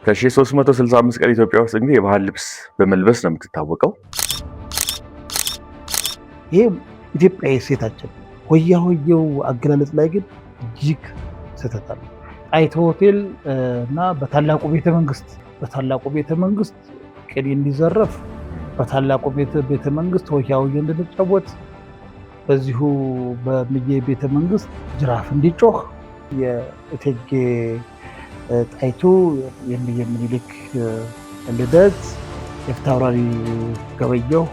ከ1365 ቀን ኢትዮጵያ ውስጥ እንግዲህ የባህል ልብስ በመልበስ ነው የምትታወቀው። ይሄ ኢትዮጵያዊ ሴታችን ሆያ ሆየው አገላለጽ ላይ ግን እጅግ ስህተት አለ። ጣይቱ ሆቴል እና በታላቁ ቤተመንግስት ቅኔ እንዲዘረፍ፣ በታላቁ ቤተመንግስት ሆያ ሆየ እንድንጫወት፣ በዚሁ በምዬ ቤተመንግስት ጅራፍ እንዲጮህ የእቴጌ ጣይቱ የምዬ ምኒልክ ልደት የፊታውራሪ ገበየሁ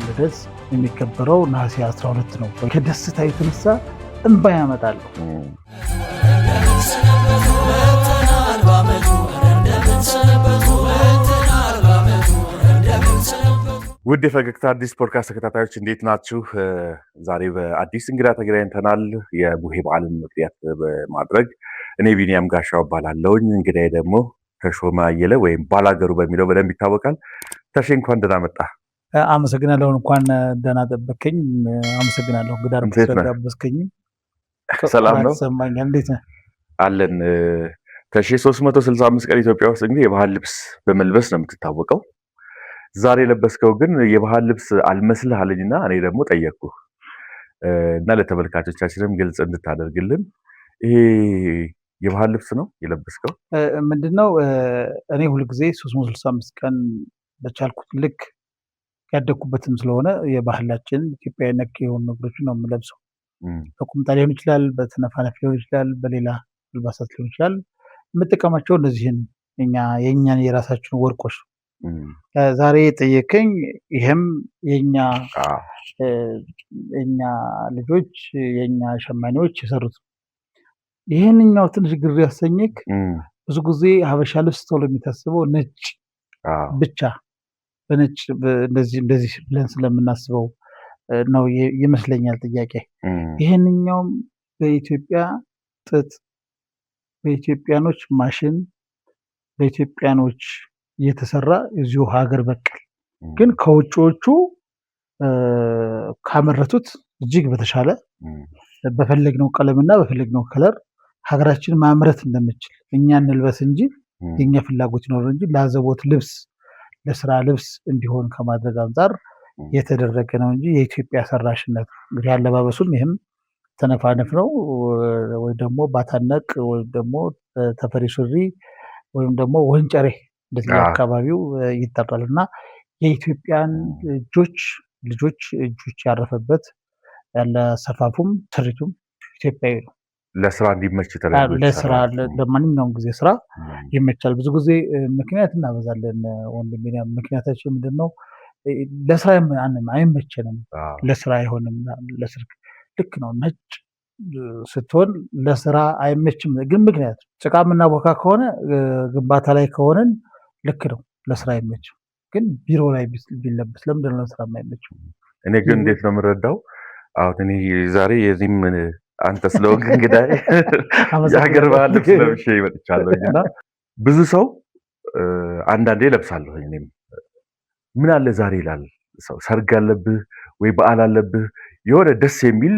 ልደት የሚከበረው ነሐሴ 12 ነው። ከደስታ የተነሳ እንባ ያመጣሉ። ውድ የፈገግታ አዲስ ፖድካስት ተከታታዮች እንዴት ናችሁ? ዛሬ በአዲስ እንግዳ ተገናኝተናል። የቡሄ በዓልን ምክንያት በማድረግ እኔ ቢኒያም ጋሻው እባላለሁኝ። እንግዳዬ ደግሞ ተሾመ አየለ ወይም ባላገሩ በሚለው በደንብ ይታወቃል። ተሼ እንኳን ደህና መጣ። አመሰግናለሁ። እንኳን ደህና ጠበከኝ። አመሰግናለሁ እንግዳ ስለጋበዝከኝ። ሰላም ነው? ሰማኛል። እንዴት ነህ? አለን። ተሼ 365 ቀን ኢትዮጵያ ውስጥ እንግዲህ የባህል ልብስ በመልበስ ነው የምትታወቀው። ዛሬ የለበስከው ግን የባህል ልብስ አልመስልህ አለኝና እኔ ደግሞ ጠየቅኩህ እና ለተመልካቾቻችንም ግልጽ እንድታደርግልን ይሄ የባህል ልብስ ነው የለበስከው? ምንድነው? እኔ ሁልጊዜ 365 ቀን በቻልኩት ልክ ያደግኩበትም ስለሆነ የባህላችን ኢትዮጵያዊ ነክ የሆኑ ነገሮችን ነው የምለብሰው። በቁምጣ ሊሆን ይችላል፣ በተነፋነፍ ሊሆን ይችላል፣ በሌላ አልባሳት ሊሆን ይችላል። የምጠቀማቸው እነዚህን የእኛን የራሳችን ወርቆች ዛሬ የጠየቀኝ ይህም የኛ ልጆች የኛ ሸማኔዎች የሰሩት። ይህንኛው ትንሽ ግር ያሰኘክ ብዙ ጊዜ ሀበሻ ልብስ ተብሎ የሚታስበው ነጭ ብቻ በነጭ እንደዚህ ብለን ስለምናስበው ነው ይመስለኛል ጥያቄ። ይህንኛውም በኢትዮጵያ ጥጥ፣ በኢትዮጵያኖች ማሽን፣ በኢትዮጵያኖች የተሰራ እዚሁ ሀገር በቀል ግን ከውጭዎቹ ካመረቱት እጅግ በተሻለ በፈለግነው ቀለምና በፈለግነው ከለር ሀገራችን ማምረት እንደምችል እኛ እንልበስ እንጂ የኛ ፍላጎት ይኖር እንጂ ለአዘቦት ልብስ ለስራ ልብስ እንዲሆን ከማድረግ አንጻር የተደረገ ነው እንጂ የኢትዮጵያ ሰራሽነት እንግዲህ አለባበሱም ይህም ተነፋነፍ ነው ወይ ደግሞ ባታነቅ ወይም ደግሞ ተፈሪ ሱሪ ወይም ደግሞ ወንጨሬ እንደዚህ አካባቢው ይጠራል እና የኢትዮጵያን ልጆች ያረፈበት ያለ ሰፋፉም ስሪቱም ኢትዮጵያዊ ነው። ለስራ እንዲመች ተደርጎ ለስራ ለማንኛውም ጊዜ ስራ ይመቻል። ብዙ ጊዜ ምክንያት እናበዛለን ወንድሜ። ምክንያታችን ምንድነው? ለስራ አይመቸንም፣ ለስራ አይሆንም። ልክ ነው። ነጭ ስትሆን ለስራ አይመችም። ግን ምክንያት ጭቃ የምናቦካ ከሆነ ግንባታ ላይ ከሆነን ልክ ነው፣ ለስራ አይመችም። ግን ቢሮ ላይ ቢለበስ ለምንድን ነው ለስራ የማይመችው? እኔ ግን እንዴት ነው የምረዳው? አሁን እኔ ዛሬ የዚህም አንተ ስለሆንክ እንግዲህ የሀገር ባህል ልብስ ለብሼ ይመጥቻለሁ እና ብዙ ሰው አንዳንዴ ለብሳለሁ። እኔም ምን አለ ዛሬ ይላል ሰው፣ ሰርግ አለብህ ወይ በዓል አለብህ የሆነ ደስ የሚል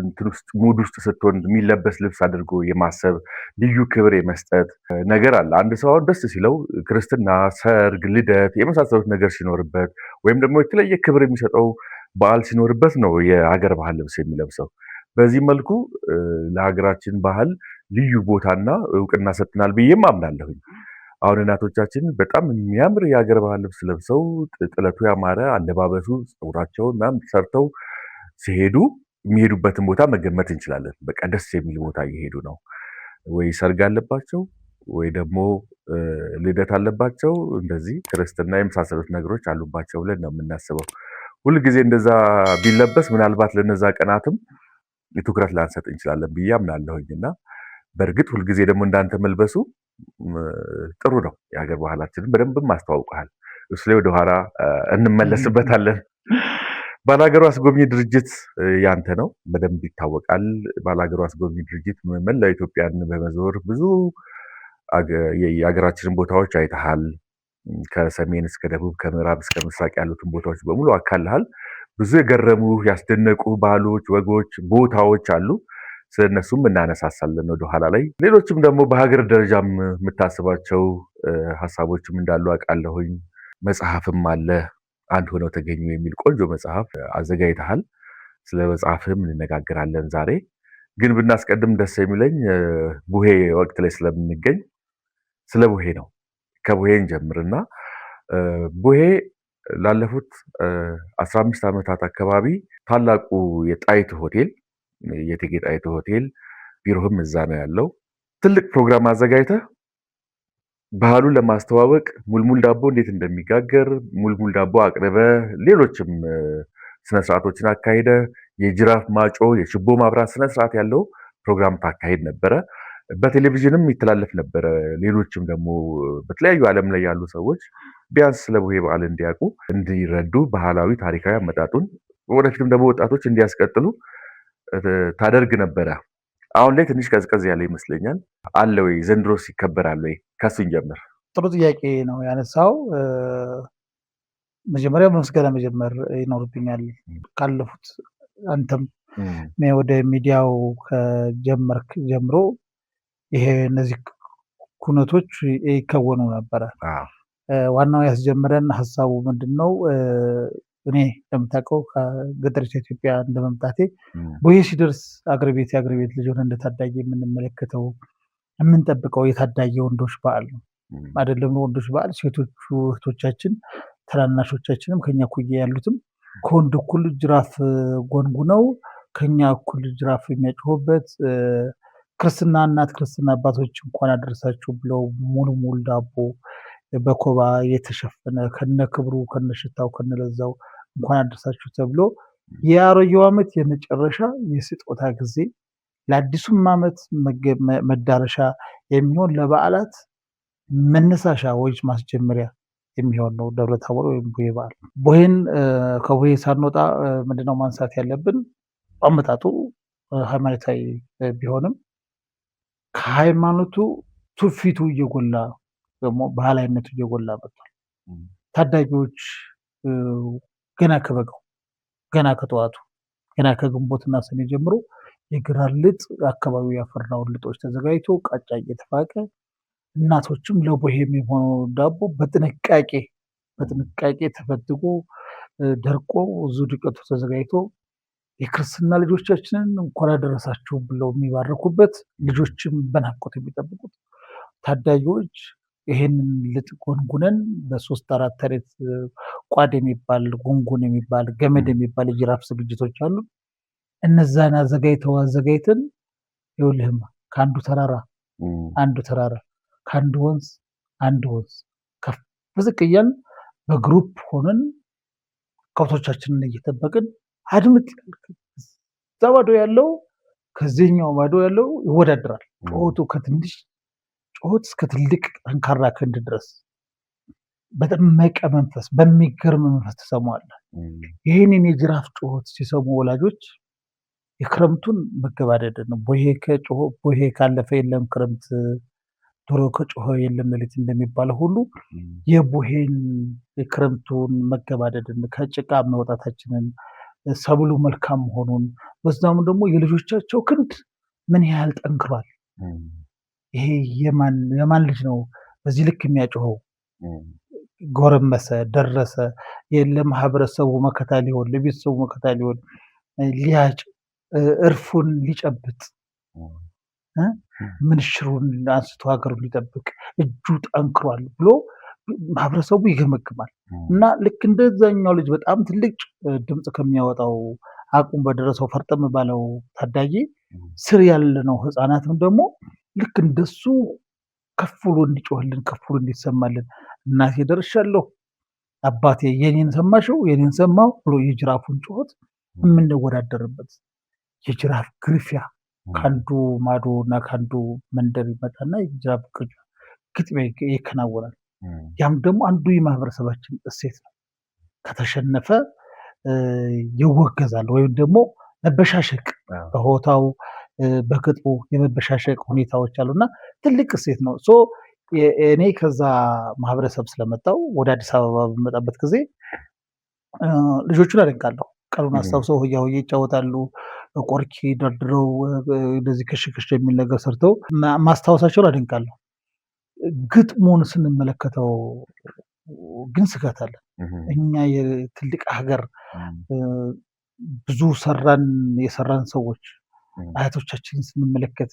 እንትን ውስጥ ሙድ ውስጥ ስትሆን የሚለበስ ልብስ አድርጎ የማሰብ ልዩ ክብር የመስጠት ነገር አለ። አንድ ሰው አሁን ደስ ሲለው ክርስትና፣ ሰርግ፣ ልደት የመሳሰሉት ነገር ሲኖርበት ወይም ደግሞ የተለየ ክብር የሚሰጠው በዓል ሲኖርበት ነው የሀገር ባህል ልብስ የሚለብሰው። በዚህ መልኩ ለሀገራችን ባህል ልዩ ቦታና እውቅና ሰጥተናል ብዬም አምናለሁኝ። አሁን እናቶቻችን በጣም የሚያምር የሀገር ባህል ልብስ ለብሰው ጥለቱ ያማረ አለባበሱ ፀጉራቸውን ምናምን ሰርተው ሲሄዱ የሚሄዱበትን ቦታ መገመት እንችላለን። በቃ ደስ የሚል ቦታ እየሄዱ ነው። ወይ ሰርግ አለባቸው ወይ ደግሞ ልደት አለባቸው፣ እንደዚህ ክርስትና የመሳሰሉት ነገሮች አሉባቸው ብለን ነው የምናስበው። ሁልጊዜ እንደዛ ቢለበስ ምናልባት ለነዛ ቀናትም ትኩረት ላንሰጥ እንችላለን ብዬ አምናለሁኝ እና በእርግጥ ሁልጊዜ ደግሞ እንዳንተ መልበሱ ጥሩ ነው። የሀገር ባህላችንን በደንብም አስተዋውቀሃል። እሱ ላይ ወደኋላ እንመለስበታለን። ባላገሩ አስጎብኚ ድርጅት ያንተ ነው፣ በደንብ ይታወቃል። ባላገሩ አስጎብኚ ድርጅት መላው ኢትዮጵያን በመዞር ብዙ የሀገራችንን ቦታዎች አይተሃል። ከሰሜን እስከ ደቡብ ከምዕራብ እስከ ምስራቅ ያሉትን ቦታዎች በሙሉ አካልሃል። ብዙ የገረሙ ያስደነቁ ባህሎች፣ ወጎች፣ ቦታዎች አሉ። ስለነሱም እናነሳሳለን ወደኋላ ላይ። ሌሎችም ደግሞ በሀገር ደረጃም የምታስባቸው ሀሳቦችም እንዳሉ አውቃለሁኝ። መጽሐፍም አለ አንድ ሆነው ተገኙ የሚል ቆንጆ መጽሐፍ አዘጋጅተሃል። ስለ መጽሐፍም እንነጋገራለን ዛሬ። ግን ብናስቀድም ደስ የሚለኝ ቡሄ ወቅት ላይ ስለምንገኝ ስለ ቡሄ ነው። ከቡሄ እንጀምርና ቡሄ ላለፉት 15 ዓመታት አካባቢ ታላቁ የጣይቱ ሆቴል የእቴጌ ጣይቱ ሆቴል ቢሮህም እዛ ነው ያለው። ትልቅ ፕሮግራም አዘጋጅተህ ባህሉን ለማስተዋወቅ ሙልሙል ዳቦ እንዴት እንደሚጋገር ሙልሙል ዳቦ አቅርበ ሌሎችም ስነስርዓቶችን አካሂደ የጅራፍ ማጮ የችቦ ማብራት ስነስርዓት ያለው ፕሮግራም ታካሂድ ነበረ። በቴሌቪዥንም ይተላለፍ ነበረ። ሌሎችም ደግሞ በተለያዩ ዓለም ላይ ያሉ ሰዎች ቢያንስ ስለ ቡሄ በዓል እንዲያውቁ እንዲረዱ ባህላዊ ታሪካዊ አመጣጡን ወደፊትም ደግሞ ወጣቶች እንዲያስቀጥሉ ታደርግ ነበረ። አሁን ላይ ትንሽ ቀዝቀዝ ያለ ይመስለኛል። አለ ወይ ዘንድሮስ ይከበራል ወይ? ከሱ እንጀምር። ጥሩ ጥያቄ ነው ያነሳው። መጀመሪያ በምስጋና መጀመር ይኖርብኛል። ካለፉት አንተም ወደ ሚዲያው ከጀመርክ ጀምሮ ይሄ እነዚህ ኩነቶች ይከወኑ ነበረ። ዋናው ያስጀመረን ሀሳቡ ምንድን ነው? እኔ እንደምታውቀው ከገጠሪቱ ኢትዮጵያ እንደመምጣቴ ቡሄ ሲደርስ አገር ቤት የአገር ቤት ልጅ ሆነ እንደታዳጊ የምንመለከተው የምንጠብቀው የታዳጊ ወንዶች በዓል ነው አይደለም። ወንዶች በዓል ሴቶቹ እህቶቻችን ታናናሾቻችንም ከኛ እኩያ ያሉትም ከወንድ እኩል ጅራፍ ጎንጉነው ከኛ እኩል ጅራፍ የሚያጭሁበት ክርስትና እናት ክርስትና አባቶች እንኳን አደረሳችሁ ብለው ሙልሙል ዳቦ በኮባ የተሸፈነ ከነ ክብሩ ከነ ሽታው ከነ ለዛው እንኳን አደረሳችሁ ተብሎ የአሮጌው ዓመት የመጨረሻ የስጦታ ጊዜ ለአዲሱም ዓመት መዳረሻ የሚሆን ለበዓላት መነሳሻ ወይስ ማስጀመሪያ የሚሆን ነው ደብረ ታቦር ወይም ቡሄ በዓል። ቡሄን ከቡሄ ሳንወጣ ምንድነው ማንሳት ያለብን? አመጣጡ ሃይማኖታዊ ቢሆንም ከሃይማኖቱ ትውፊቱ እየጎላ ደግሞ ባህላዊነቱ እየጎላ መጥቷል። ታዳጊዎች ገና ከበጋው ገና ከጠዋቱ ገና ከግንቦትና ሰኔ ጀምሮ የግራር ልጥ አካባቢው ያፈራውን ልጦች ተዘጋጅቶ ቃጫ እየተፋቀ እናቶችም ለቡሄ የሚሆነው ዳቦ በጥንቃቄ ተፈትጎ ደርቆ ብዙ ዱቄቱ ተዘጋጅቶ የክርስትና ልጆቻችንን እንኳን አደረሳችሁ ብለው የሚባረኩበት ልጆችም በናፍቆት የሚጠብቁት ታዳጊዎች ይሄንን ልጥ ጎንጉነን በ3 4 ተሬት ቋድ የሚባል ጉንጉን የሚባል ገመድ የሚባል የጅራፍ ዝግጅቶች አሉ። እነዛን አዘጋጅተን ይኸውልህማ ከአንዱ ተራራ ከአንዱ ወንዝ አንድ ወንዝ ከፍ ዝቅ እያልን በግሩፕ ሆነን ከብቶቻችንን እየጠበቅን አድምጥ እዛ ማዶ ያለው ከዚህኛው ማዶ ያለው ይወዳደራል። ጩኸቱ ከትንሽ ጩኸት እስከ ትልቅ ጠንካራ ክንድ ድረስ በደመቀ መንፈስ በሚገርም መንፈስ ትሰማዋለህ። ይህንን የጅራፍ ጩኸት ሲሰሙ ወላጆች የክረምቱን መገባደድ ነው። ቡሄ ካለፈ የለም ክረምት፣ ዶሮ ከጮኸ የለም ሌሊት እንደሚባለው ሁሉ የቡሄን የክረምቱን መገባደድን ከጭቃ መውጣታችንን ሰብሉ መልካም መሆኑን በዛም ደግሞ የልጆቻቸው ክንድ ምን ያህል ጠንክሯል። ይሄ የማን ልጅ ነው በዚህ ልክ የሚያጮኸው? ጎረመሰ ደረሰ ለማህበረሰቡ መከታ ሊሆን ለቤተሰቡ መከታ ሊሆን ሊያጭ እርፉን ሊጨብጥ ምንሽሩን አንስቶ ሀገሩን ሊጠብቅ እጁ ጠንክሯል ብሎ ማህበረሰቡ ይገመግማል። እና ልክ እንደዛኛው ልጅ በጣም ትልቅ ድምፅ ከሚያወጣው አቁም በደረሰው ፈርጠም ባለው ታዳጊ ስር ያለነው ህፃናትም ደግሞ ልክ እንደሱ ከፍ ብሎ እንዲጮህልን ከፍ ብሎ እንዲሰማልን እናቴ ደርሻለሁ አባቴ የኔን ሰማሽው የኔን ሰማው ብሎ የጅራፉን ጩኸት የምንወዳደርበት የጅራፍ ግርፊያ ከአንዱ ማዶ እና ከአንዱ መንደር ይመጣና የጅራፍ ግጥሚያ ይከናወናል። ያም ደግሞ አንዱ የማህበረሰባችን እሴት ነው። ከተሸነፈ ይወገዛል ወይም ደግሞ መበሻሸቅ በሆታው በግጥሙ የመበሻሸቅ ሁኔታዎች አሉና ትልቅ እሴት ነው። እኔ ከዛ ማህበረሰብ ስለመጣው ወደ አዲስ አበባ በመጣበት ጊዜ ልጆቹን አደንቃለሁ። ቀኑን አስታውሰው ሆያ ሆዬ ይጫወታሉ። ቆርኪ ደርድረው እንደዚህ ክሽ የሚል ነገር ሰርተው ማስታወሳቸውን አደንቃለሁ። ግጥሙን ስንመለከተው ግን ስጋት አለ። እኛ የትልቅ ሀገር ብዙ የሰራን ሰዎች አያቶቻችንን ስንመለከት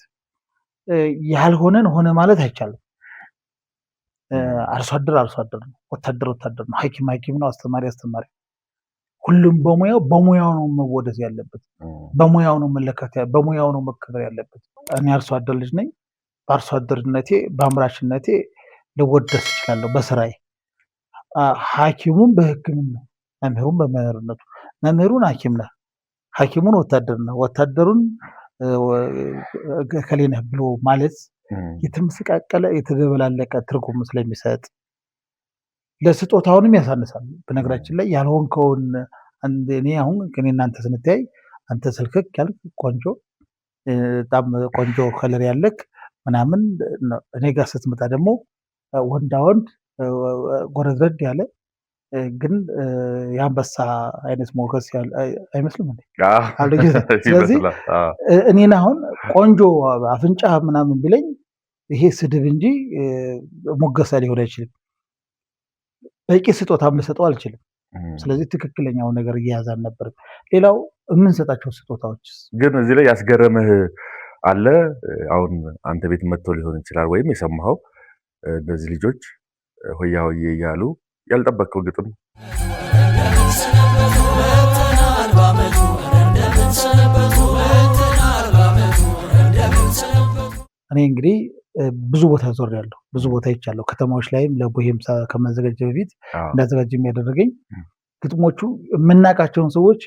ያልሆነን ሆነ ማለት አይቻልም። አርሶ አደር ነው፣ ወታደር ነው፣ ሐኪም ነው፣ አስተማሪ። ሁሉም በሙያው ነው መወደስ ያለበት፣ በሙያው ነው በሙያው ነው መከበር ያለበት። እኔ አርሶ አደር ልጅ ነኝ። በአርሶ አደርነቴ በአምራችነቴ ልወደስ እችላለሁ በስራዬ። ሐኪሙም በሕክምና መምህሩን በመምህርነቱ መምህሩን ሐኪም ነህ፣ ሐኪሙን ወታደር ነህ፣ ወታደሩን እከሌ ነህ ብሎ ማለት የተመሰቃቀለ የተደበላለቀ ትርጉም ስለሚሰጥ ለስጦታውንም ያሳንሳል። በነገራችን ላይ ያልሆንከውን እኔ አሁን ከኔ እናንተ ስንተያይ አንተ ስልክክ ያልክ ቆንጆ በጣም ቆንጆ ከለር ያለክ ምናምን፣ እኔ ጋር ስትመጣ ደግሞ ወንዳ ወንድ ጎረድረድ ያለ ግን የአንበሳ አይነት ሞገስ አይመስልም እንዴ? ስለዚህ እኔን አሁን ቆንጆ አፍንጫ ምናምን ቢለኝ ይሄ ስድብ እንጂ ሞገሳ ሊሆን አይችልም። በቂ ስጦታም ልሰጠው አልችልም። ስለዚህ ትክክለኛው ነገር እየያዘ አልነበርም። ሌላው የምንሰጣቸው ስጦታዎች ግን እዚህ ላይ ያስገረመህ አለ? አሁን አንተ ቤት መጥቶ ሊሆን ይችላል ወይም የሰማኸው እነዚህ ልጆች ሆያ ሆዬ እያሉ ያልጠበቀው ግጥም እኔ እንግዲህ ብዙ ቦታ ዞሬያለሁ፣ ብዙ ቦታ ይቻለሁ። ከተማዎች ላይም ለቦሄምሳ ከማዘጋጀት በፊት እንዳዘጋጅ የሚያደረገኝ ግጥሞቹ የምናውቃቸውን ሰዎች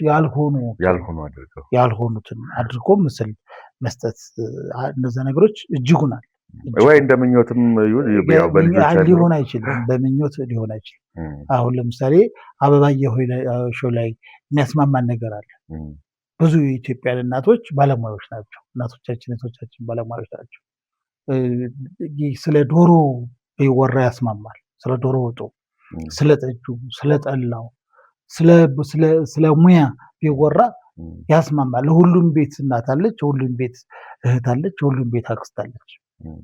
ያልሆኑትን አድርጎ ምስል መስጠት፣ እነዛ ነገሮች እጅጉናል። ወይ እንደምኞትም ሊሆን አይችልም፣ በምኞት ሊሆን አይችልም። አሁን ለምሳሌ አበባየሁ ላይ የሚያስማማን ነገር አለ። ብዙ የኢትዮጵያን እናቶች ባለሙያዎች ናቸው። እናቶቻችን እህቶቻችን ባለሙያዎች ናቸው። ስለ ዶሮ ቢወራ ያስማማል። ስለ ዶሮ ወጡ፣ ስለ ጠጁ፣ ስለ ጠላው፣ ስለ ሙያ ቢወራ ያስማማል። ለሁሉም ቤት እናት አለች፣ ሁሉም ቤት እህት አለች፣ ሁሉም ቤት አክስት አለች።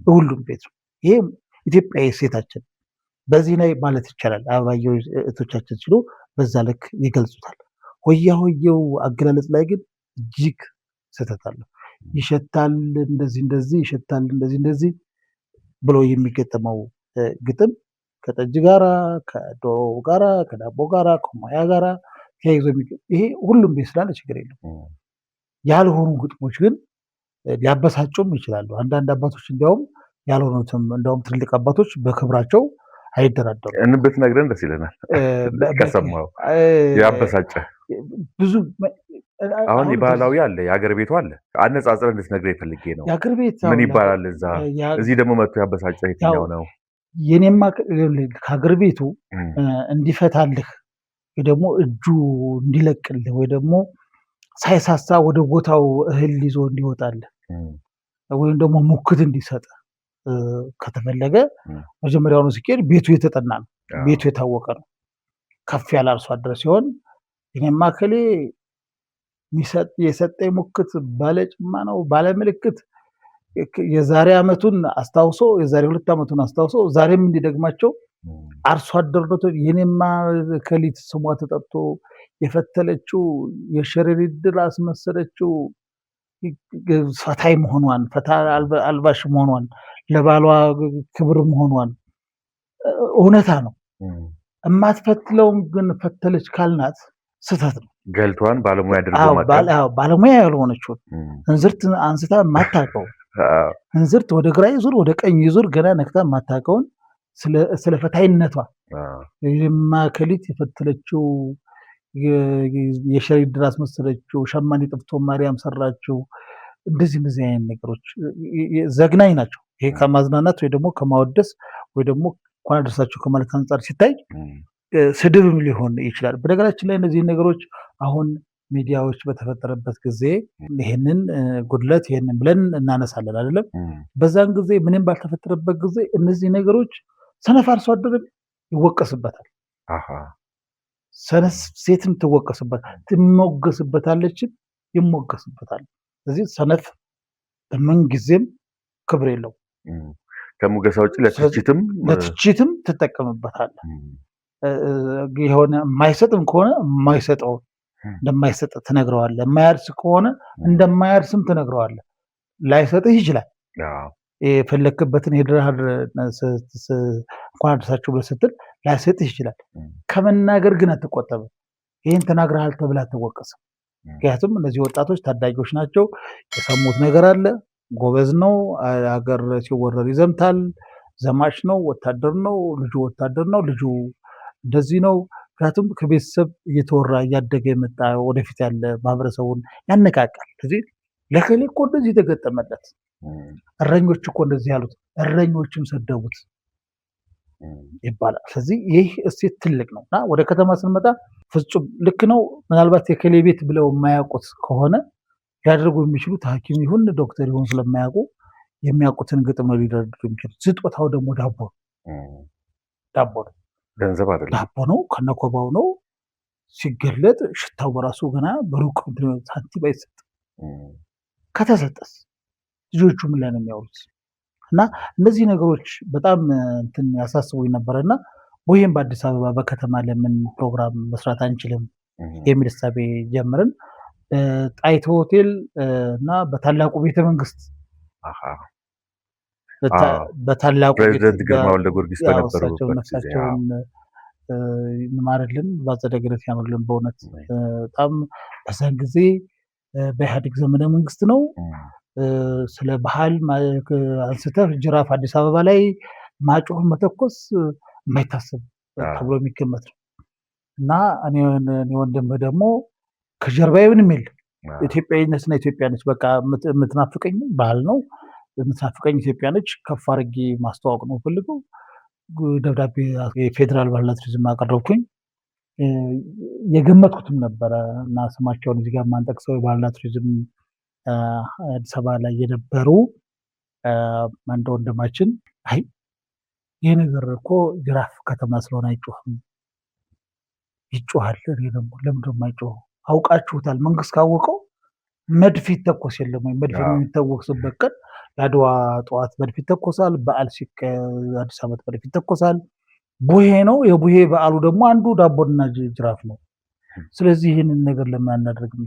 ሁሉም ቤት ይሄ ኢትዮጵያዊ ሴታችን በዚህ ላይ ማለት ይቻላል። አበባየሁ እህቶቻችን ሲሉ በዛ ልክ ይገልጹታል። ሆያ ሆዬው አገላለጽ ላይ ግን እጅግ ስህተት አለው። ይሸታል እንደዚህ ይሸታል እንደዚህ ብሎ የሚገጠመው ግጥም ከጠጅ ጋራ፣ ከዶሮ ጋራ፣ ከዳቦ ጋራ፣ ከሙያ ጋራ ተያይዞ ይሄ ሁሉም ቤት ስላለ ችግር የለም። ያልሆኑ ግጥሞች ግን ሊያበሳጩም ይችላሉ። አንዳንድ አባቶች እንዲያውም ያልሆኑትም እንዲያውም ትልቅ አባቶች በክብራቸው አይደራደሩም። እንብት ነግረን ደስ ይለናል። ከሰማው ያበሳጨ ብዙ አሁን የባህላዊ አለ፣ የሀገር ቤቱ አለ። አነጻጽረን እንድትነግረኝ ፈልጌ ነው። የሀገር ቤት ምን ይባላል እዛ? እዚህ ደግሞ መጥቶ ያበሳጨ የትኛው ነው? የኔማ ከሀገር ቤቱ እንዲፈታልህ ወይ ደግሞ እጁ እንዲለቅልህ ወይ ደግሞ ሳይሳሳ ወደ ቦታው እህል ይዞ እንዲወጣልህ ወይም ደግሞ ሙክት እንዲሰጥ ከተፈለገ መጀመሪያውኑ ሲኬድ ቤቱ የተጠና ነው፣ ቤቱ የታወቀ ነው። ከፍ ያለ አርሶ አደር ሲሆን እኔማ እከሌ የሰጠኝ ሙክት ባለጭማ ነው ባለምልክት የዛሬ ዓመቱን አስታውሶ የዛሬ 2 ዓመቱን አስታውሶ ዛሬም እንዲደግማቸው አርሶ አደርነቱ የኔማ እከሊት ስሟ ተጠርቶ የፈተለችው የሸረሪት ድር አስመሰለችው ፈታይ መሆኗን ፈታ አልባሽ መሆኗን ለባሏ ክብር መሆኗን እውነታ ነው። እማትፈትለውም ግን ፈተለች ካልናት ስህተት ነው። ገልቷን ባለሙያ አድርጎ ማለት ባለሙያ ያልሆነችው እንዝርት አንስታ የማታውቀው እንዝርት ወደ ግራ ይዙር ወደ ቀኝ ይዙር ገና ነክታ የማታውቀውን ስለ ፈታይነቷ የማከሊት የፈተለችው የሸሪት ድር አስመሰለችው ሸማኔ ጠፍቶ ማርያም ሰራችው እንደዚህ አይነት ነገሮች ዘግናኝ ናቸው። ይሄ ከማዝናናት ወይ ደግሞ ከማወደስ ወይ ደግሞ እንኳን አደረሳችሁ ከማለት አንጻር ሲታይ ስድብም ሊሆን ይችላል። በነገራችን ላይ እነዚህ ነገሮች አሁን ሚዲያዎች በተፈጠረበት ጊዜ ይህንን ጉድለት ይህንን ብለን እናነሳለን አይደለም። በዛን ጊዜ ምንም ባልተፈጠረበት ጊዜ እነዚህ ነገሮች ሰነፍ አርሶ አደርም ይወቀስበታል፣ ሰነፍ ሴትም ትወቀስበታለች፣ ትሞገስበታለች። ይሞገስበታል። ስለዚህ ሰነፍ በምን ጊዜም ክብር የለው። ከሙገሳ ውጭ ለትችትም ትጠቀምበታለህ። የሆነ የማይሰጥም ከሆነ የማይሰጠውን እንደማይሰጥ ትነግረዋለህ። የማያርስ ከሆነ እንደማያርስም ትነግረዋለህ። ላይሰጥህ ይችላል። የፈለክበትን ሄድራር እንኳን አድርሳችሁ ብለህ ስትል ላይሰጥህ ይችላል። ከመናገር ግን አትቆጠብም። ይህን ተናግረሃል ተብለህ አትወቀስም። ምክንያቱም እነዚህ ወጣቶች ታዳጊዎች ናቸው። የሰሙት ነገር አለ። ጎበዝ ነው፣ ሀገር ሲወረር ይዘምታል፣ ዘማች ነው፣ ወታደር ነው፣ ልጁ ወታደር ነው፣ ልጁ እንደዚህ ነው። ምክንያቱም ከቤተሰብ እየተወራ እያደገ የመጣ ወደፊት ያለ ማህበረሰቡን ያነቃቃል። ስለዚህ ለከሌ እኮ እንደዚህ የተገጠመለት፣ እረኞች እኮ እንደዚህ ያሉት፣ እረኞችም ሰደቡት ይባላል። ስለዚህ ይህ እሴት ትልቅ ነው እና ወደ ከተማ ስንመጣ ፍጹም ልክ ነው። ምናልባት የከሌ ቤት ብለው የማያውቁት ከሆነ ሊያደርጉ የሚችሉት ሐኪም ይሁን ዶክተር ይሁን ስለማያውቁ የሚያውቁትን ግጥም ነው ሊደረድሩ የሚችሉት። ስጦታው ደግሞ ዳቦ ነው፣ ገንዘብ አይደለም፣ ዳቦ ነው፣ ከነኮባው ነው። ሲገለጥ ሽታው በራሱ ገና በሩቅ ሳንቲም አይሰጥም። ከተሰጠስ ልጆቹ ምን ላይ ነው የሚያውሉት? እና እነዚህ ነገሮች በጣም እንትን ያሳስቡኝ ነበረ እና ወይም በአዲስ አበባ በከተማ ለምን ፕሮግራም መስራት አንችልም የሚል እሳቤ ጀምርን። ጣይቱ ሆቴል እና በታላቁ ቤተመንግስት በታላቁ ፕሬዚደንት ግርማ ወልደ ጊዮርጊስ በነበሩበት ነፍሳቸውን ይማርልን፣ በአጸደ ገነት ያኑርልን። በእውነት በጣም በዛን ጊዜ በኢህአዴግ ዘመነ መንግስት ነው። ስለ ባህል አንስተህ ጅራፍ አዲስ አበባ ላይ ማጮህ መተኮስ የማይታሰብ ተብሎ የሚገመት ነው እና እኔ ወንድምህ ደግሞ ከጀርባዬ ምንም የለም። ኢትዮጵያዊነትና ኢትዮጵያ ነች። በቃ የምትናፍቀኝ ባህል ነው፣ የምትናፍቀኝ ኢትዮጵያ ነች። ከፍ አድርጌ ማስተዋወቅ ነው ፈልገው። ደብዳቤ የፌዴራል ባህልና ቱሪዝም አቀረብኩኝ። የገመትኩትም ነበረ እና ስማቸውን እዚህ ጋር የማንጠቅሰው የባህልና ቱሪዝም አዲስ አበባ ላይ የነበሩ አንድ ወንድማችን አይ ይህ ነገር እኮ ጅራፍ ከተማ ስለሆነ አይጮህም፣ ይጮሃል። ለምንድን ነው የማይጮኸው? አውቃችሁታል። መንግስት ካወቀው መድፍ ይተኮስ የለም ወይ? መድፍ የሚተኮስበት ቀን የአድዋ ጠዋት መድፍ ይተኮሳል። በዓል አዲስ ዓመት መድፍ ይተኮሳል። ቡሄ ነው። የቡሄ በዓሉ ደግሞ አንዱ ዳቦና ጅራፍ ነው። ስለዚህ ይህንን ነገር ለምን አናደርግም?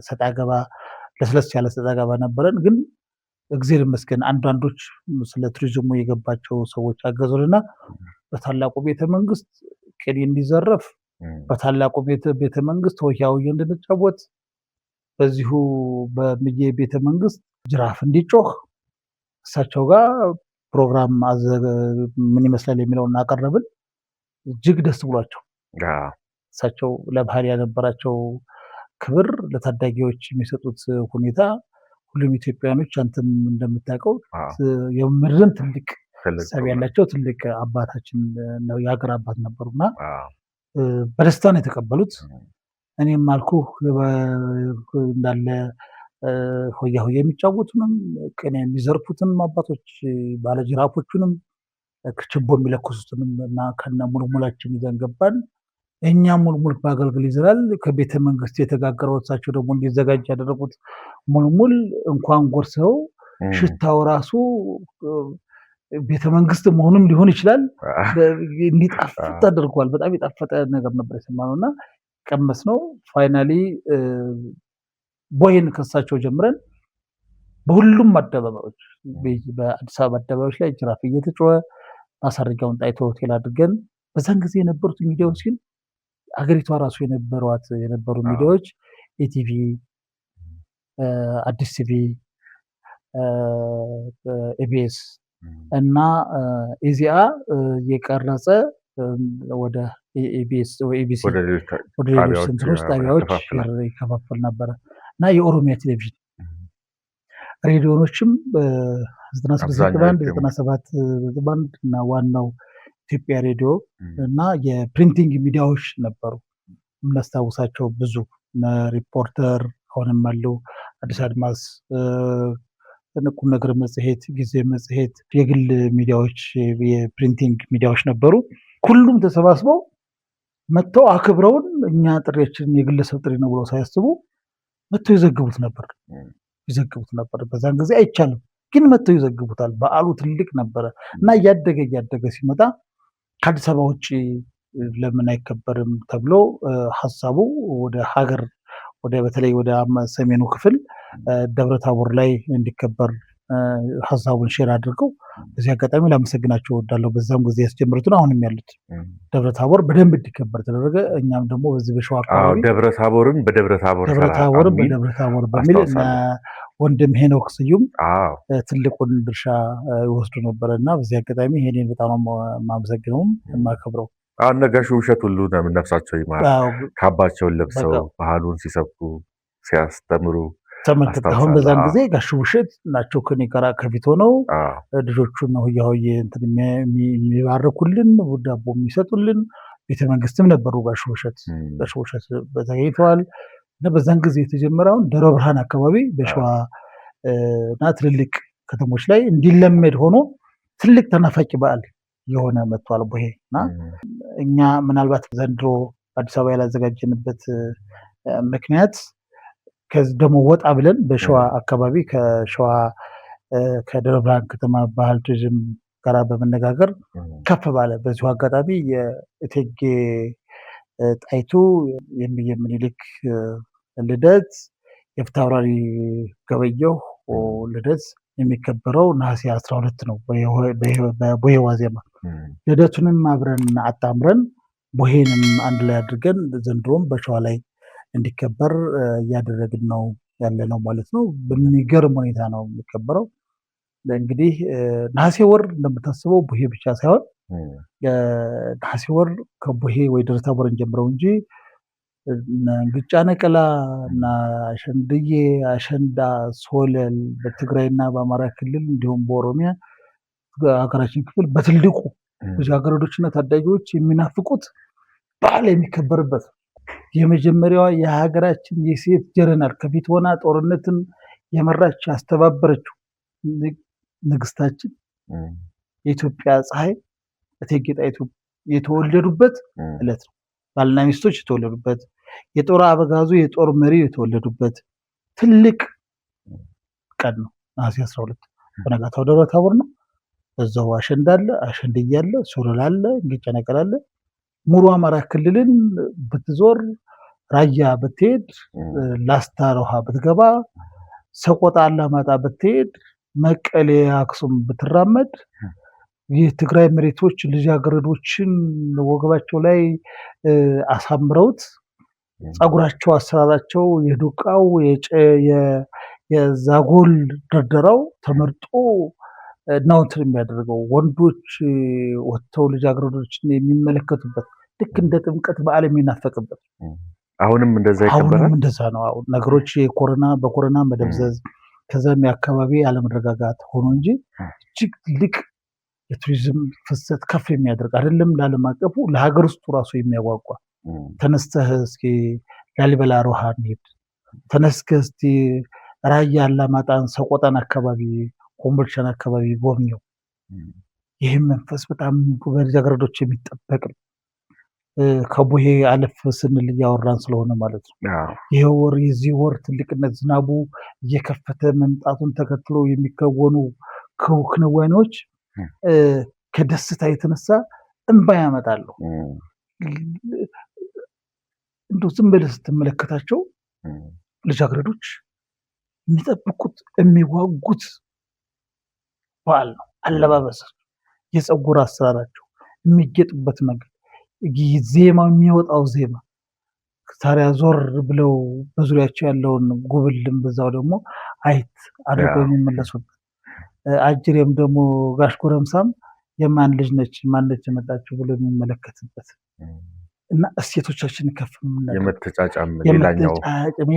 ሰጣ ገባ ለስለስ ያለ ሰጣ ገባ ነበረን። ግን እግዚአብሔር ይመስገን አንዳንዶች ስለ ቱሪዝሙ የገባቸው ሰዎች አገዙንና በታላቁ ቤተመንግስት ቅኔ እንዲዘረፍ፣ በታላቁ ቤተመንግስት ሆያውዬ እንድንጫወት፣ በዚሁ በምዬ ቤተመንግስት ጅራፍ እንዲጮህ እሳቸው ጋር ፕሮግራም ምን ይመስላል የሚለውን አቀረብን። እጅግ ደስ ብሏቸው እሳቸው ለባህል ያነበራቸው ክብር፣ ለታዳጊዎች የሚሰጡት ሁኔታ ሁሉም ኢትዮጵያኖች አንተም እንደምታውቀው የምድርን ትልቅ ሰብ ያላቸው ትልቅ አባታችን ነው፣ የሀገር አባት ነበሩና በደስታ ነው የተቀበሉት። እኔም አልኩ እንዳለ ሆያ ሆያ የሚጫወቱንም ቅኔ የሚዘርፉትንም አባቶች ባለጅራፎቹንም ችቦ የሚለኩሱትንም እና ከነ ሙልሙላችን ይዘን ገባን። እኛ ሙልሙል በአገልግል ይዘናል። ከቤተ መንግስት የተጋገረው እሳቸው ደግሞ እንዲዘጋጅ ያደረጉት ሙልሙል እንኳን ጎርሰው ሽታው ራሱ ቤተ መንግስት መሆኑም ሊሆን ይችላል እንዲጣፍጥ አድርጓል። በጣም የጣፈጠ ነገር ነበር የሰማነው እና ቀመስ ነው። ፋይናሊ ቦይን ከሳቸው ጀምረን በሁሉም አደባባዮች በአዲስ አበባ አደባባዮች ላይ ጅራፍ እየተጮኸ ማሳረጊያውን ጣይቱ ሆቴል አድርገን በዛን ጊዜ የነበሩት ሚዲያዎች ግን አገሪቷ ራሱ የነበሩ ሚዲያዎች ኢቲቪ፣ አዲስ ቲቪ፣ ኢቢኤስ እና ኢዜአ የቀረጸ ወደ ኢቢኤስ ወይ ኢቢሲ ወደ ሌሎች ሴንትሮች ጣቢያዎች ይከፋፈል ነበረ እና የኦሮሚያ ቴሌቪዥን ሬዲዮኖችም 96.1 እና ዋናው ኢትዮጵያ ሬዲዮ እና የፕሪንቲንግ ሚዲያዎች ነበሩ። የምናስታውሳቸው ብዙ ሪፖርተር አሁንም አሉ፣ አዲስ አድማስ፣ ቁም ነገር መጽሔት፣ ጊዜ መጽሔት፣ የግል ሚዲያዎች፣ የፕሪንቲንግ ሚዲያዎች ነበሩ። ሁሉም ተሰባስበው መጥተው አክብረውን እኛ ጥሪያችንን የግለሰብ ጥሪ ነው ብለው ሳያስቡ መጥተው ይዘግቡት ነበር። በዛን ጊዜ አይቻልም፣ ግን መጥተው ይዘግቡታል። በዓሉ ትልቅ ነበረ እና እያደገ ሲመጣ ከአዲስ አበባ ውጭ ለምን አይከበርም ተብሎ ሀሳቡ ወደ ሀገር በተለይ ወደ ሰሜኑ ክፍል ደብረ ታቦር ላይ እንዲከበር ሀሳቡን ሼር አድርገው በዚህ አጋጣሚ ላመሰግናቸው እወዳለሁ። በዛም ጊዜ ያስጀምሩትን አሁንም ያሉት ደብረ ታቦር በደንብ እንዲከበር ተደረገ። እኛም ደግሞ በዚህ በሸዋ አካባቢ ደብረ ታቦርን በደብረ ታቦር በሚል ወንድም ሄኖክ ስዩም ትልቁን ድርሻ ይወስዱ ነበረ እና በዚህ አጋጣሚ ይሄንን በጣም ማመሰግነውም የማከብረው ነጋሽ ውብሸት ሁሉ ነፍሳቸው ይማር ካባቸውን ለብሰው ባህሉን ሲሰብኩ ሲያስተምሩ ተመልክተ አሁን በዛን ጊዜ ጋሽ ውብሸት ናቸው ከኔ ጋር ከፊት ሆነው ልጆቹን ነው ሆያሆዬ እንትን የሚባርኩልን ዳቦ የሚሰጡልን። ቤተመንግስትም ነበሩ ጋሽ ውብሸት ተገኝተዋል እና በዛን ጊዜ የተጀመረውን ደብረ ብርሃን አካባቢ በሸዋ እና ትልልቅ ከተሞች ላይ እንዲለመድ ሆኖ ትልቅ ተናፋቂ በዓል የሆነ መጥቷል ቡሄ እና እኛ ምናልባት ዘንድሮ አዲስ አበባ ያላዘጋጀንበት ምክንያት ከዚህ ደግሞ ወጣ ብለን በሸዋ አካባቢ ከደብረ ብርሃን ከተማ ባህል ቱሪዝም ጋር በመነጋገር ከፍ ባለ በዚሁ አጋጣሚ የእቴጌ ጣይቱ የምኒልክ ልደት የፊታውራሪ ገበየሁ ልደት የሚከበረው ነሐሴ 12 ነው በቡሄ ዋዜማ። ልደቱንም አብረን አጣምረን ቡሄንም አንድ ላይ አድርገን ዘንድሮም በሸዋ ላይ እንዲከበር እያደረግን ነው ያለ ነው ማለት ነው። በሚገርም ሁኔታ ነው የሚከበረው። እንግዲህ ነሐሴ ወር እንደምታስበው ቡሄ ብቻ ሳይሆን ነሐሴ ወር ከቡሄ ወይ ደብረ ታቦርን ጀምረው እንጂ ግጫ ነቀላ እና አሸንድዬ፣ አሸንዳ፣ ሶለል በትግራይና በአማራ ክልል እንዲሁም በኦሮሚያ ሀገራችን ክፍል በትልቁ ልጃገረዶችና ታዳጊዎች የሚናፍቁት በዓል የሚከበርበት የመጀመሪያዋ የሀገራችን የሴት ጀነራል ከፊት ሆና ጦርነትን የመራች ያስተባበረችው ንግስታችን የኢትዮጵያ ፀሐይ እቴጌ ጣይቱ የተወለዱበት ዕለት ነው። ባልና ሚስቶች የተወለዱበት፣ የጦር አበጋዙ የጦር መሪ የተወለዱበት ትልቅ ቀን ነው ነሐሴ 12። በነጋታው ደብረ ታቦር ነው። በዛው አሸንዳ አለ፣ አሸንድዬ አለ፣ ሶለል አለ፣ ግጫ ነቀላ አለ። ሙሉ አማራ ክልልን ብትዞር ራያ ብትሄድ፣ ላስታ ሮሃ ብትገባ፣ ሰቆጣ አላማጣ ብትሄድ፣ መቀሌ አክሱም ብትራመድ የትግራይ መሬቶች ልጃገረዶችን ወገባቸው ላይ አሳምረውት ፀጉራቸው፣ አሰራራቸው፣ የዶቃው የዛጎል ደርደራው ተመርጦ ነው እንትን የሚያደርገው ወንዶች ወጥተው ልጃገረዶችን የሚመለከቱበት ልክ እንደ ጥምቀት በዓል የሚናፈቅበት አሁንም እንደዛ ይከበራል። አሁንም እንደዛ ነው። አሁን ነገሮች በኮሮና መደብዘዝ ከዛም የአካባቢ አለመረጋጋት ሆኖ እንጂ እጅግ ትልቅ የቱሪዝም ፍሰት ከፍ የሚያደርግ አይደለም። ለዓለም አቀፉ ለሀገር ውስጡ ራሱ የሚያጓጓ ተነስተህ እስኪ ላሊበላ ሮሃ እንሂድ፣ ተነስተህ እስኪ ራያ አላማጣን፣ ሰቆጣን አካባቢ፣ ኮምቦልቻን አካባቢ ጎብኘው። ይህም መንፈስ በጣም በልጃገረዶች የሚጠበቅ ነው። ከቡሄ አለፍ ስንል እያወራን ስለሆነ ማለት ነው። ይህ ወር የዚህ ወር ትልቅነት ዝናቡ እየከፈተ መምጣቱን ተከትሎ የሚከወኑ ክንዋኔዎች ከደስታ የተነሳ እንባ ያመጣሉ። እንደው ዝም ብለህ ስትመለከታቸው ልጃገረዶች የሚጠብቁት የሚጓጉት በዓል ነው። አለባበሳቸው፣ የፀጉር አሰራራቸው፣ የሚጌጡበት መንገድ፣ ዜማ የሚወጣው ዜማ ታዲያ ዞር ብለው በዙሪያቸው ያለውን ጉብልም በዛው ደግሞ አይት አድርገው የሚመለሱት አጅሬም ደግሞ ጋሽ ጎረምሳም የማን ልጅ ነች ማነች የመጣችው ብሎ የሚመለከትበት እና እሴቶቻችን ከፍ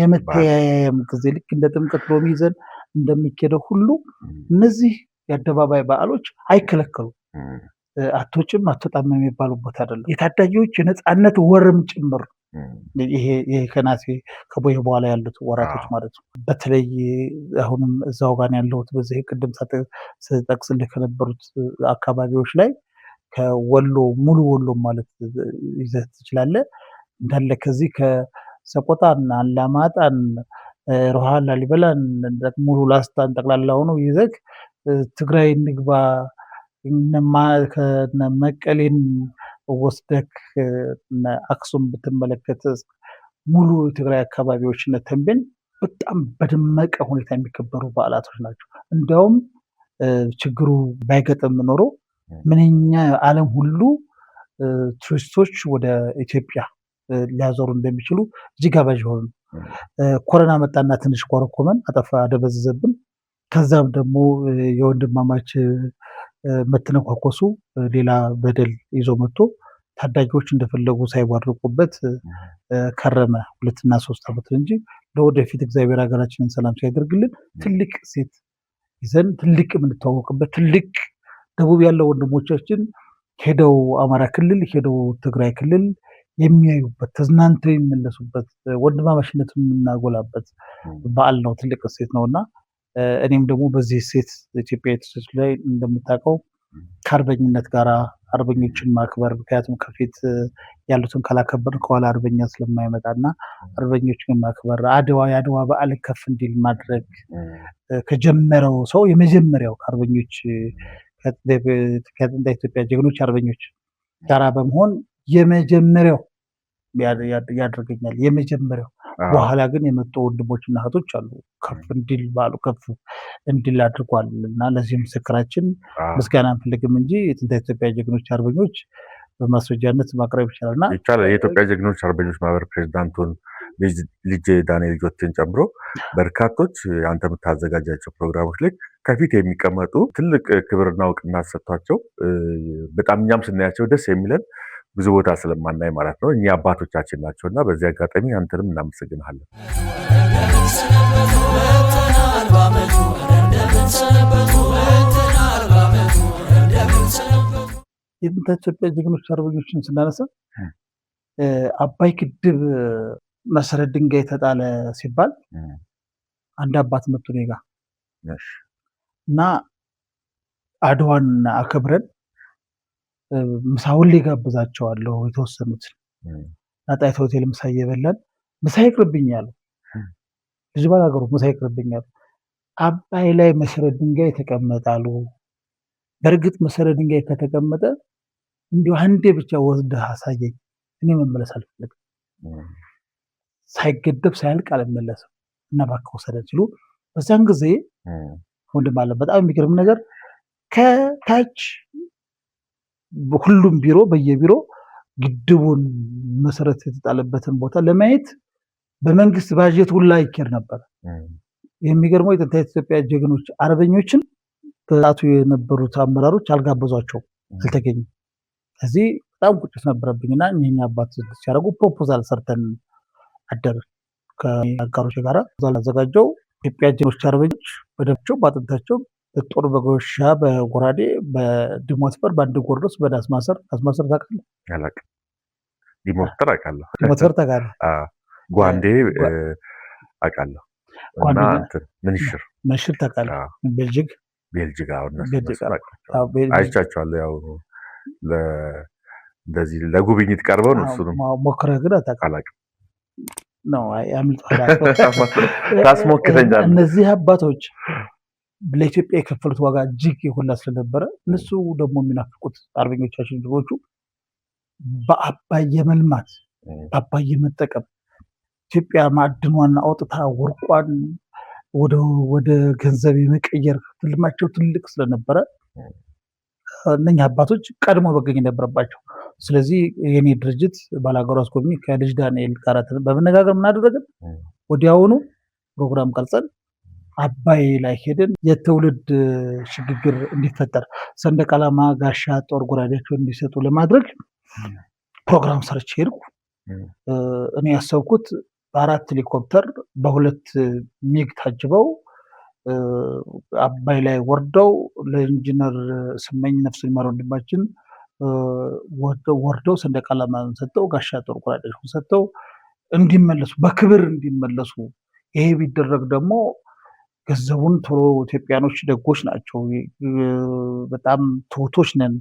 የመተያየም ጊዜ ልክ እንደ ጥምቀት ሎሚ ይዘን እንደሚኬደው ሁሉ እነዚህ የአደባባይ በዓሎች አይከለከሉም። አቶችም አትወጣም የሚባሉበት አይደለም። የታዳጊዎች የነፃነት ወርም ጭምር ይሄ ከነሐሴ ከቡሄ በኋላ ያሉት ወራቶች ማለት ነው። በተለይ አሁንም እዛው ጋር ያለሁት በዚህ ቅድም ስጠቅስልህ ከነበሩት አካባቢዎች ላይ ከወሎ ሙሉ ወሎ ማለት ይዘህ ትችላለህ እንዳለ ከዚህ ከሰቆጣን፣ አላማጣን፣ ሮሃ ላሊበላን ሙሉ ላስታን ጠቅላላውን ይዘህ ትግራይ እንግባ መቀሌን ወስደህ አክሱም ብትመለከት ሙሉ የትግራይ አካባቢዎች ተንቤን በጣም በደመቀ ሁኔታ የሚከበሩ በዓላቶች ናቸው። እንዲያውም ችግሩ ባይገጥም ኖሮ ምንኛ ዓለም ሁሉ ቱሪስቶች ወደ ኢትዮጵያ ሊያዞሩ እንደሚችሉ እጅግ አባዥ ሆኑ። ኮረና መጣና ትንሽ ኮረኮመን አጠፋ አደበዘዘብን። ከዛም ደግሞ የወንድማማች መተነኳኮሱ ሌላ በደል ይዞ መጥቶ ታዳጊዎች እንደፈለጉ ሳይባርቁበት ከረመ 2 እና 3 ዓመት እንጂ ለወደፊት እግዚአብሔር ሀገራችንን ሰላም ሲያደርግልን ትልቅ ሴት ይዘን ትልቅ የምንተዋወቅበት ትልቅ ደቡብ ያለው ወንድሞቻችን ሄደው አማራ ክልል ሄደው ትግራይ ክልል የሚያዩበት ተዝናንተው የሚመለሱበት ወንድማማችነትን የምናጎላበት በዓል ነው። ትልቅ ሴት ነውና እኔም ደግሞ በዚህ ሴት ኢትዮጵያ ሴቶች ላይ እንደምታውቀው ከአርበኝነት ጋር አርበኞችን ማክበር ምክንያቱም ከፊት ያሉትን ካላከበርን ከኋላ አርበኛ ስለማይመጣና አርበኞችን ማክበር የአድዋ በዓል ከፍ እንዲል ማድረግ ከጀመረው ሰው የመጀመሪያው አርበኞች ከጥንት ኢትዮጵያ ጀግኖች አርበኞች ጋራ በመሆን የመጀመሪያው ያደርገኛል የመጀመሪያው። በኋላ ግን የመጡ ወንድሞችና እህቶች አሉ ከፍ እንዲል ባሉ ከፍ እንዲል አድርጓል እና ለዚህ ምስክራችን ምስጋና አንፈልግም እንጂ የጥንት ኢትዮጵያ ጀግኖች አርበኞች በማስረጃነት ማቅረብ ይቻላልና ይቻላል። የኢትዮጵያ ጀግኖች አርበኞች ማህበር ፕሬዝዳንቱን ልጅ ዳንኤል ጆቴን ጨምሮ በርካቶች አንተ የምታዘጋጃቸው ፕሮግራሞች ላይ ከፊት የሚቀመጡ ትልቅ ክብርና እውቅና ሰጥቷቸው በጣም እኛም ስናያቸው ደስ የሚለን ብዙ ቦታ ስለማናይ ማለት ነው። እኛ አባቶቻችን ናቸው እና በዚህ አጋጣሚ አንተንም እናመሰግናለን። የጥንት ኢትዮጵያ ጀግኖች አርበኞችን ስናነሳ አባይ ግድብ መሰረት ድንጋይ ተጣለ ሲባል አንድ አባት መጡ እኔ ጋ እና አድዋን አከብረን ምሳውን ሊጋብዛቸዋለሁ የተወሰኑት ጣይቱ ሆቴል ምሳ እየበላን ምሳ ይቅርብኛል ልጅ ባላገሩ ምሳ ይቅርብኛል አባይ ላይ መሰረት ድንጋይ ተቀመጣሉ። በእርግጥ መሰረት ድንጋይ ከተቀመጠ እንዲሁ አንዴ ብቻ ወስደህ አሳየኝ እኔ መመለስ አልፈልግም ሳይገደብ ሳያልቅ አልመለስም እና እባክህ ወሰደን ሲሉ በዛን ጊዜ ወንድም አለ በጣም የሚገርም ነገር ከታች ሁሉም ቢሮ በየቢሮ ግድቡን መሰረት የተጣለበትን ቦታ ለማየት በመንግስት ባጀት ሁላ ይኬድ ነበር። የሚገርመው የጥንት ኢትዮጵያ ጀግኖች አርበኞችን በጣቱ የነበሩት አመራሮች አልጋበዟቸውም አልተገኙም። ስለዚህ በጣም ቁጭት ነበረብኝና እኛ አባት ሲያደርጉ ፕሮፖዛል ሰርተን አደረ ከአጋሮች ጋር አዘጋጀው ኢትዮጵያ ጀግኖች አርበኞች በደማቸው በአጥንታቸው በጦር በጎሻ በጎራዴ በዲሞትፈር በአንድ ጎርዶስ በዳስ ማሰር ታውቃለህ? አላውቅም። ዲሞትፈር አውቃለሁ። ዲሞትፈር ታውቃለህ? ጓንዴ አውቃለሁ። እና ምንሽር ታውቃለህ? ቤልጅግ አይቻቸዋለሁ። ያው እንደዚህ ለጉብኝት ቀርበው ነው። እሱንም ሞክረህ ግን አላውቅም ነው ታስሞክረኛለህ። እነዚህ አባቶች ለኢትዮጵያ የከፈሉት ዋጋ እጅግ የሆነ ስለነበረ እነሱ ደግሞ የሚናፍቁት አርበኞቻችን ድሮቹ በአባይ የመልማት በአባይ የመጠቀም ኢትዮጵያ ማዕድኗን አውጥታ ወርቋን ወደ ገንዘብ የመቀየር ትልማቸው ትልቅ ስለነበረ እነኛ አባቶች ቀድሞ መገኘት ነበረባቸው። ስለዚህ የኔ ድርጅት ባላገሩ አስጎብኚ ከልጅ ዳንኤል ጋር በመነጋገር ምን አደረግን? ወዲያውኑ ፕሮግራም ቀርጸን አባይ ላይ ሄደን የትውልድ ሽግግር እንዲፈጠር ሰንደቅ ዓላማ፣ ጋሻ፣ ጦር ጎራዴያቸውን እንዲሰጡ ለማድረግ ፕሮግራም ሰርች ሄድኩ። እኔ ያሰብኩት በ4 ሄሊኮፕተር በ2 ሚግ ታጅበው አባይ ላይ ወርደው ለኢንጂነር ስመኝ ነፍሱን ይማረው ወንድማችን ወርደው ሰንደቅ ዓላማ ሰጥተው ጋሻ ጦር ጎራዴያቸውን ሰጥተው እንዲመለሱ በክብር እንዲመለሱ። ይሄ ቢደረግ ደግሞ ገንዘቡን ቶሎ ኢትዮጵያኖች ደጎች ናቸው፣ በጣም ትሁቶች ነን።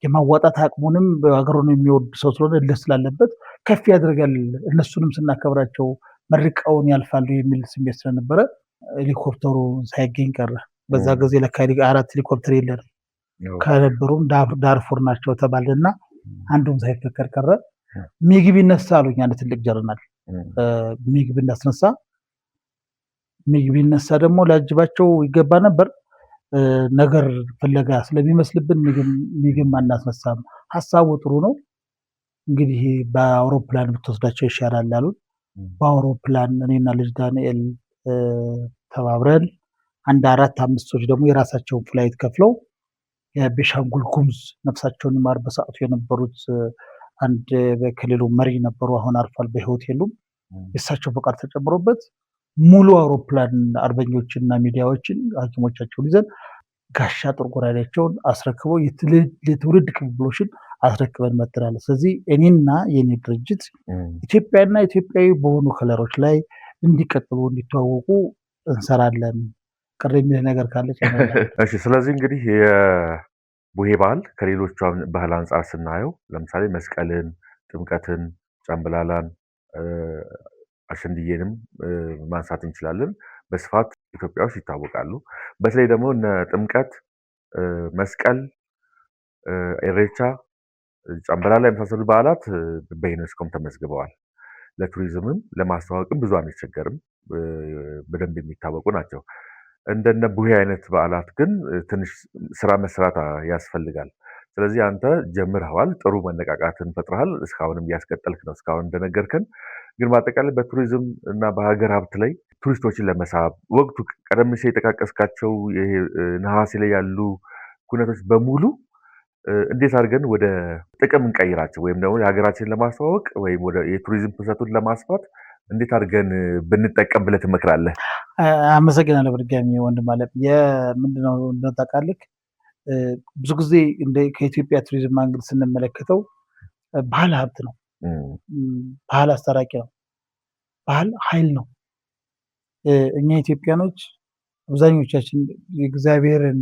የማዋጣት አቅሙንም በሀገሩን የሚወድ ሰው ስለሆነ ደስ ስላለበት ከፍ ያደርጋል። እነሱንም ስናከብራቸው መርቀውን ያልፋሉ የሚል ስሜት ስለነበረ ሄሊኮፕተሩ ሳይገኝ ቀረ። በዛ ጊዜ ለካ 4 ሄሊኮፕተር የለንም ከነበሩም ዳርፉር ናቸው ተባለና አንዱም ሳይፈከር ቀረ። ሚግ ቢነሳ አሉኝ አንድ ትልቅ ጀነራል ሚግ ብናስነሳ ሚግ ቢነሳ ደግሞ ላጅባቸው ይገባ ነበር። ነገር ፍለጋ ስለሚመስልብን ሚግም አናስነሳም። ሀሳቡ ጥሩ ነው፣ እንግዲህ በአውሮፕላን ብትወስዳቸው ይሻላል አሉን። በአውሮፕላን እኔና ልጅ ዳንኤል ተባብረን አንድ 4-5 ሰዎች ደግሞ የራሳቸውን ፍላይት ከፍለው የቤሻንጉል ጉሙዝ ነፍሳቸውን ይማር በሰዓቱ የነበሩት አንድ በክልሉ መሪ ነበሩ። አሁን አርፏል፣ በህይወት የሉም። የእሳቸው ፈቃድ ተጨምሮበት ሙሉ አውሮፕላን አርበኞችና ሚዲያዎችን ሐኪሞቻቸውን ይዘን ጋሻ ጦር ጎራዴያቸውን አስረክበው የትውልድ ቅብብሎሽን አስረክበን መጥተናል። ስለዚህ እኔና የኔ ድርጅት ኢትዮጵያና ኢትዮጵያዊ በሆኑ ከለሮች ላይ እንዲቀጥሉ እንዲተዋወቁ እንሰራለን። ቅር የሚል ነገር ካለ እሺ። ስለዚህ እንግዲህ የቡሄ በዓል ከሌሎቹ ባህል አንጻር ስናየው ለምሳሌ መስቀልን፣ ጥምቀትን፣ ጫምበላላን፣ አሸንድዬንም ማንሳት እንችላለን። በስፋት ኢትዮጵያ ውስጥ ይታወቃሉ። በተለይ ደግሞ እነ ጥምቀት፣ መስቀል፣ ኢሬቻ፣ ጫምበላላ የመሳሰሉ በዓላት በዩኔስኮም ተመዝግበዋል። ለቱሪዝምም ለማስተዋወቅም ብዙ አንቸገርም፣ በደንብ የሚታወቁ ናቸው። እንደነ ቡሄ አይነት በዓላት ግን ትንሽ ስራ መስራት ያስፈልጋል። ስለዚህ አንተ ጀምረዋል፣ ጥሩ መነቃቃትን ፈጥረሃል፣ እስካሁንም እያስቀጠልክ ነው እስካሁን እንደነገርከን። ግን በአጠቃላይ በቱሪዝም እና በሀገር ሀብት ላይ ቱሪስቶችን ለመሳብ ወቅቱ ቀደም ሲል የጠቃቀስካቸው ነሐሴ ላይ ያሉ ኩነቶች በሙሉ እንዴት አድርገን ወደ ጥቅም እንቀይራቸው ወይም ደግሞ የሀገራችንን ለማስተዋወቅ ወይም ወደ የቱሪዝም ፍሰቱን ለማስፋት እንዴት አድርገን ብንጠቀም ብለህ ትመክራለህ? አመሰግናለሁ በድጋሚ ወንድም አለም። ምንድነው ታውቃለህ፣ ብዙ ጊዜ ከኢትዮጵያ ቱሪዝም አንግል ስንመለከተው ባህል ሀብት ነው፣ ባህል አስታራቂ ነው፣ ባህል ኃይል ነው። እኛ ኢትዮጵያኖች አብዛኞቻችን የእግዚአብሔርን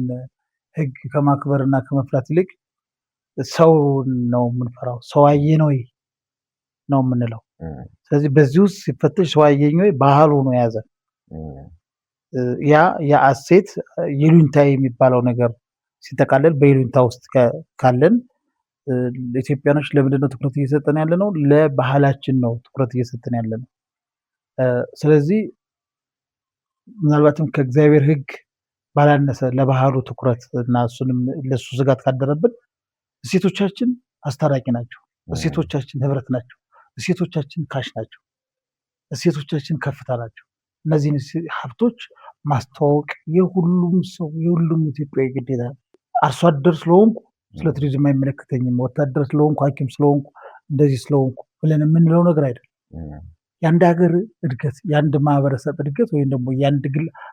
ሕግ ከማክበር እና ከመፍራት ይልቅ ሰው ነው የምንፈራው። ሰው አየን ወይ ነው የምንለው። ስለዚህ በዚህ ውስጥ ሲፈተሽ ሰው አየኝ ወይ ባህሉ ነው የያዘ። ያ እሴት ይሉኝታ የሚባለው ነገር ሲጠቃለል በይሉኝታ ውስጥ ካለን ኢትዮጵያኖች ለምንድነው ትኩረት እየሰጠን ያለ ነው? ለባህላችን ነው ትኩረት እየሰጠን ያለ ነው። ስለዚህ ምናልባትም ከእግዚአብሔር ሕግ ባላነሰ ለባህሉ ትኩረት እና እሱንም ለሱ ስጋት ካደረብን እሴቶቻችን አስታራቂ ናቸው። እሴቶቻችን ህብረት ናቸው። እሴቶቻችን ካሽ ናቸው። እሴቶቻችን ከፍታ ናቸው። እነዚህን ሀብቶች ማስተዋወቅ የሁሉም ሰው የሁሉም ኢትዮጵያዊ ግዴታ ነው። አርሶ አደር ስለሆንኩ ስለ ቱሪዝም አይመለከተኝም፣ ወታደር ስለሆንኩ ሐኪም ስለሆንኩ እንደዚህ ስለሆንኩ ብለን የምንለው ነገር አይደለም። የአንድ ሀገር እድገት የአንድ ማህበረሰብ እድገት ወይም ደግሞ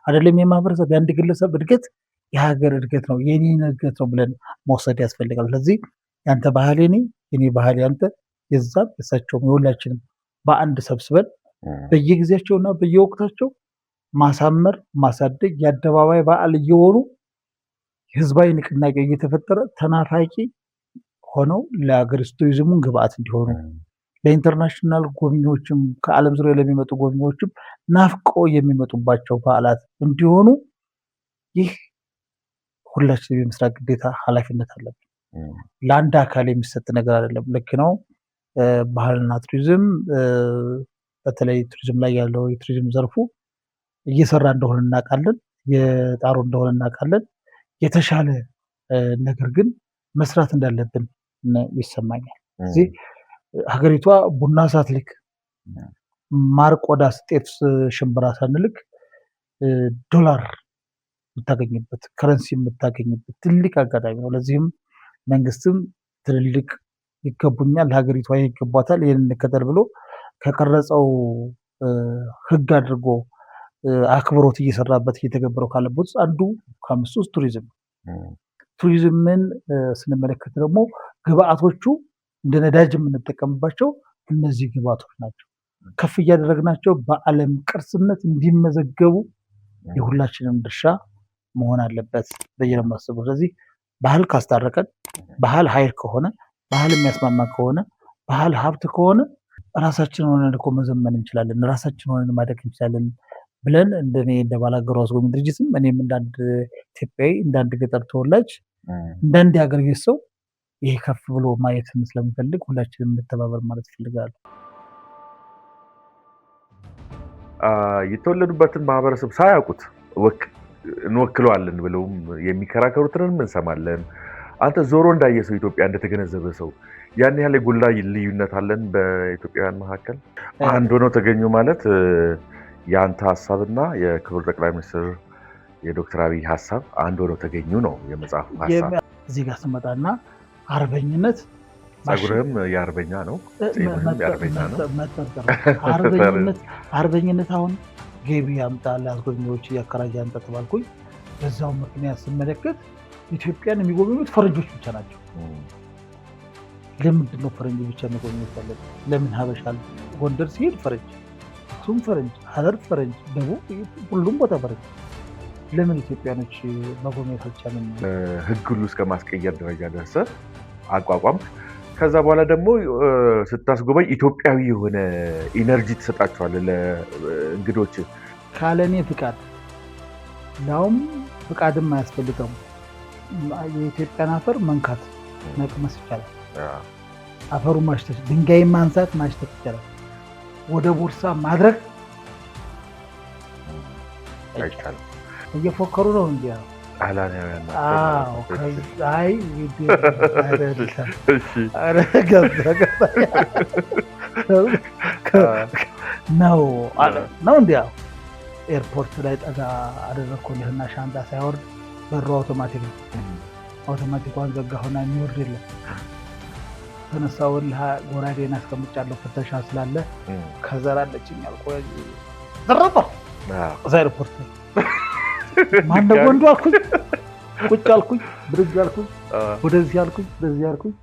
አይደለም የማህበረሰብ የአንድ ግለሰብ እድገት የሀገር እድገት ነው፣ የኔን እድገት ነው ብለን መውሰድ ያስፈልጋል። ስለዚህ ያንተ ባህል የኔ፣ የኔ ባህል ያንተ፣ የዛም የሳቸውም የሁላችንም በአንድ ሰብስበን በየጊዜያቸውና በየወቅታቸው ማሳመር ማሳደግ የአደባባይ በዓል እየሆኑ ህዝባዊ ንቅናቄ እየተፈጠረ ተናፋቂ ሆነው ለሀገሪቱ ቱሪዝሙን ግብአት እንዲሆኑ ለኢንተርናሽናል ጎብኚዎችም ከዓለም ዙሪያ ለሚመጡ ጎብኚዎችም ናፍቀው የሚመጡባቸው በዓላት እንዲሆኑ ይህ ሁላችንም የመስራት ግዴታ ኃላፊነት አለብን። ለአንድ አካል የሚሰጥ ነገር አይደለም። ልክ ነው። ባህልና ቱሪዝም በተለይ ቱሪዝም ላይ ያለው የቱሪዝም ዘርፉ እየሰራ እንደሆነ እናውቃለን፣ የጣሩ እንደሆነ እናውቃለን። የተሻለ ነገር ግን መስራት እንዳለብን ይሰማኛል። እዚህ ሀገሪቷ ቡና ሳትልክ ማር፣ ቆዳ፣ ጤፍ፣ ሽምብራ ሳንልክ ዶላር የምታገኝበት ከረንሲ የምታገኝበት ትልቅ አጋጣሚ ነው። ለዚህም መንግስትም ትልልቅ ይገቡኛል ሀገሪቷ ይገባታል ይህን እንከተል ብሎ ከቀረጸው ህግ አድርጎ አክብሮት እየሰራበት እየተገበረው ካለበት አንዱ ከአምስቱ ውስጥ ቱሪዝም ነው። ቱሪዝምን ስንመለከት ደግሞ ግብአቶቹ እንደ ነዳጅ የምንጠቀምባቸው እነዚህ ግብአቶች ናቸው። ከፍ እያደረግናቸው በዓለም ቅርስነት እንዲመዘገቡ የሁላችንም ድርሻ መሆን አለበት ብዬ ነው የማስበው። ስለዚህ ባህል ካስታረቀን፣ ባህል ኃይል ከሆነ፣ ባህል የሚያስማማ ከሆነ፣ ባህል ሀብት ከሆነ ራሳችን ሆነን እኮ መዘመን እንችላለን፣ ራሳችን ሆነን ማደግ እንችላለን ብለን እንደኔ እንደ ባላገሩ አስጎብኚ ድርጅትም እኔም እንዳንድ ኢትዮጵያዊ እንዳንድ ገጠር ተወላጅ እንዳንድ የሀገር ቤት ሰው ይሄ ከፍ ብሎ ማየት ስለምፈልግ ሁላችንም እንተባበር ማለት እፈልጋለሁ። የተወለዱበትን ማህበረሰብ ሳያውቁት እንወክለዋለን ብለውም የሚከራከሩትንም እንሰማለን። አንተ ዞሮ እንዳየ ሰው ኢትዮጵያ እንደተገነዘበ ሰው ያን ያህል የጎላ ልዩነት አለን በኢትዮጵያውያን መካከል? አንድ ሆነው ተገኙ ማለት የአንተ ሀሳብና የክቡር ጠቅላይ ሚኒስትር የዶክተር አብይ ሀሳብ አንድ ሆነው ተገኙ ነው የመጽሐፉ ሀሳብ። እዚህ ጋር ስመጣና አርበኝነት ጸጉርህም የአርበኛ ነው፣ ጺምህም የአርበኛ ነው። አርበኝነት አሁን ገቢ ያምጣ ለአስጎብኚዎች እያከራየ ያምጣ ተባልኩኝ። በዛው ምክንያት ስመለከት ኢትዮጵያን የሚጎበኙት ፈረንጆች ብቻ ናቸው። ለምንድን ነው ፈረንጅ ብቻ መጎብኘት ያለብን? ለምን ሀበሻ ጎንደር ሲሄድ ፈረንጅ፣ እሱም ፈረንጅ፣ ሀረር ፈረንጅ፣ ደቡብ ሁሉም ቦታ ፈረንጅ። ለምን ኢትዮጵያኖች መጎብኘት አልቻለም? ህግ ሁሉ እስከ ማስቀየር ደረጃ ደርሰህ አቋቋም። ከዛ በኋላ ደግሞ ስታስጎበኝ ኢትዮጵያዊ የሆነ ኢነርጂ ትሰጣቸዋለህ ለእንግዶች። ካለኔ ፍቃድ ላውም ፍቃድም አያስፈልገውም። የኢትዮጵያን አፈር መንካት መቅመስ ይቻላል። አፈሩ ማሽተት፣ ድንጋይ ማንሳት ማሽተት ይቻላል። ወደ ቦርሳ ማድረግ አይቻልም። እየፎከሩ ነው እንጂ ነው እንዲያ ኤርፖርት ላይ ጠጋ አደረግኩልህና ሻንጣ ሳይወርድ በሩ አውቶማቲክ ነው። አውቶማቲኳን ዘጋሁና የሚወርድ የለም። ተነሳውልህ ጎራዴን አስቀምጫለሁ፣ ፍተሻ ስላለ ከዘራለችኝ አልቆ ዘረባ እዛ ኤርፖርት ማነው ወንዱ አልኩኝ። ቁጭ አልኩኝ፣ ብድግ አልኩኝ፣ ወደዚህ አልኩኝ፣ ወደዚህ አልኩኝ።